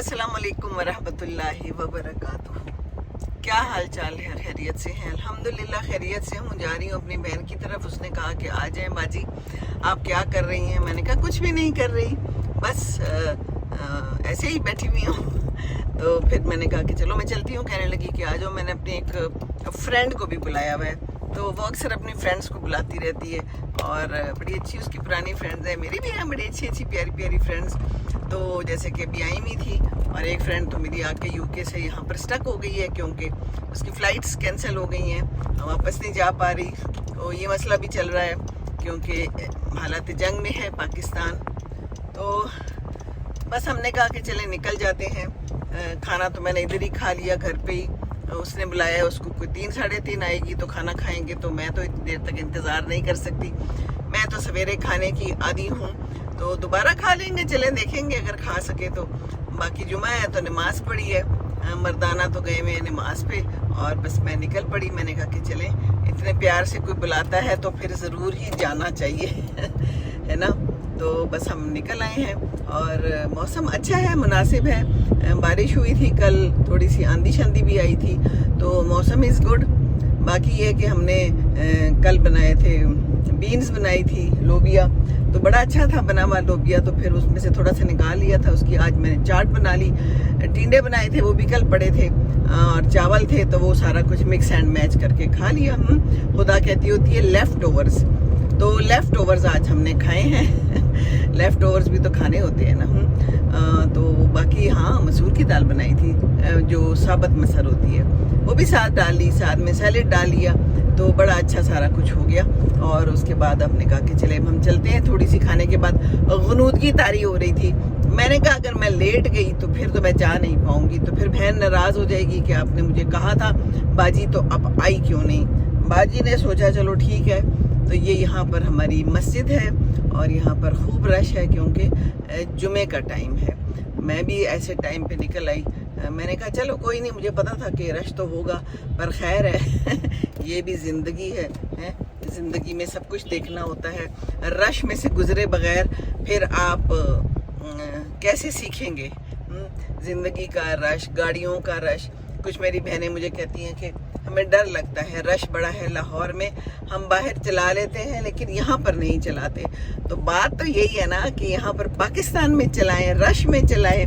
अस्सलाम वालेकुम वरहमतुल्लाहि वबरकातुहू। क्या हाल चाल है? खैरियत से हैं? अल्हम्दुलिल्लाह खैरियत से हूँ। जा रही हूँ अपनी बहन की तरफ। उसने कहा कि आ जाएं बाजी, आप क्या कर रही हैं? मैंने कहा कुछ भी नहीं कर रही, बस ऐसे ही बैठी हुई हूँ। तो फिर मैंने कहा कि चलो मैं चलती हूँ। कहने लगी कि आ जाओ। मैंने अपनी एक फ्रेंड को भी बुलाया हुआ है, तो वो अक्सर अपनी फ्रेंड्स को बुलाती रहती है और बड़ी अच्छी उसकी पुरानी फ्रेंड्स हैं। मेरी भी हैं बड़ी अच्छी अच्छी प्यारी प्यारी फ्रेंड्स। तो जैसे कि अभी आई हुई थी और एक फ्रेंड तो मेरी आके यूके से यहाँ पर स्टक हो गई है क्योंकि उसकी फ़्लाइट्स कैंसिल हो गई हैं, वापस नहीं जा पा रही। तो ये मसला भी चल रहा है क्योंकि हालात जंग में है पाकिस्तान। तो बस हमने कहा कि चले निकल जाते हैं। खाना तो मैंने इधर ही खा लिया घर पे ही। उसने बुलाया है, उसको कोई 3 साढ़े 3 आएगी तो खाना खाएंगे। तो मैं तो इतनी देर तक इंतज़ार नहीं कर सकती, मैं तो सवेरे खाने की आदी हूँ। तो दोबारा खा लेंगे, चलें देखेंगे अगर खा सके तो। बाकी जुमा है तो नमाज पढ़ी है, मर्दाना तो गए हुए हैं नमाज पे और बस मैं निकल पड़ी। मैंने कहा कि चलें, इतने प्यार से कोई बुलाता है तो फिर ज़रूर ही जाना चाहिए है ना। तो बस हम निकल आए हैं और मौसम अच्छा है, मुनासिब है। बारिश हुई थी कल, थोड़ी सी आंधी शांधी भी आई थी, तो मौसम इज़ गुड। बाकी ये कि हमने कल बनाए थे बीन्स बनाई थी, लोबिया, तो बड़ा अच्छा था बना हुआ लोबिया। तो फिर उसमें से थोड़ा सा निकाल लिया था, उसकी आज मैंने चाट बना ली। टिंडे बनाए थे, वो भी कल पड़े थे और चावल थे, तो वो सारा कुछ मिक्स एंड मैच करके खा लिया। खुदा कहती होती है लेफ़्ट ओवर्स, तो लेफ़्ट ओवर्स आज हमने खाए हैं लेफ़्ट ओवर्स भी तो खाने होते हैं ना। तो बाकी हाँ, मसूर की दाल बनाई थी, जो साबत मसर होती है, वो भी साथ डाल ली, साथ में सैलेड डाल लिया, तो बड़ा अच्छा सारा कुछ हो गया। और उसके बाद हमने कहा कि चले हम चलते हैं। थोड़ी सी खाने के बाद गुनूदगी तारी हो रही थी। मैंने कहा अगर मैं लेट गई तो फिर तो मैं जा नहीं पाऊंगी, तो फिर बहन नाराज़ हो जाएगी कि आपने मुझे कहा था बाजी, तो अब आई क्यों नहीं। बाजी ने सोचा चलो ठीक है। तो ये यहाँ पर हमारी मस्जिद है और यहाँ पर खूब रश है क्योंकि जुमे का टाइम है। मैं भी ऐसे टाइम पे निकल आई। मैंने कहा चलो कोई नहीं, मुझे पता था कि रश तो होगा, पर खैर है ये भी ज़िंदगी है। ज़िंदगी में सब कुछ देखना होता है। रश में से गुजरे बगैर फिर आप कैसे सीखेंगे ज़िंदगी का रश, गाड़ियों का रश। कुछ मेरी बहनें मुझे कहती हैं कि हमें डर लगता है, रश बड़ा है लाहौर में, हम बाहर चला लेते हैं लेकिन यहाँ पर नहीं चलाते। तो बात तो यही है ना कि यहाँ पर पाकिस्तान में चलाएं, रश में चलाएं,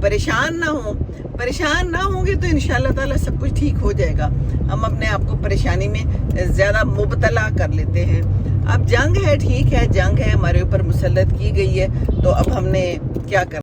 परेशान ना हो। परेशान ना होंगे तो इंशाल्लाह ताला सब कुछ ठीक हो जाएगा। हम अपने आप को परेशानी में ज़्यादा मुबतला कर लेते हैं। अब जंग है, ठीक है, जंग है, हमारे ऊपर मुसल्लत की गई है, तो अब हमने क्या कर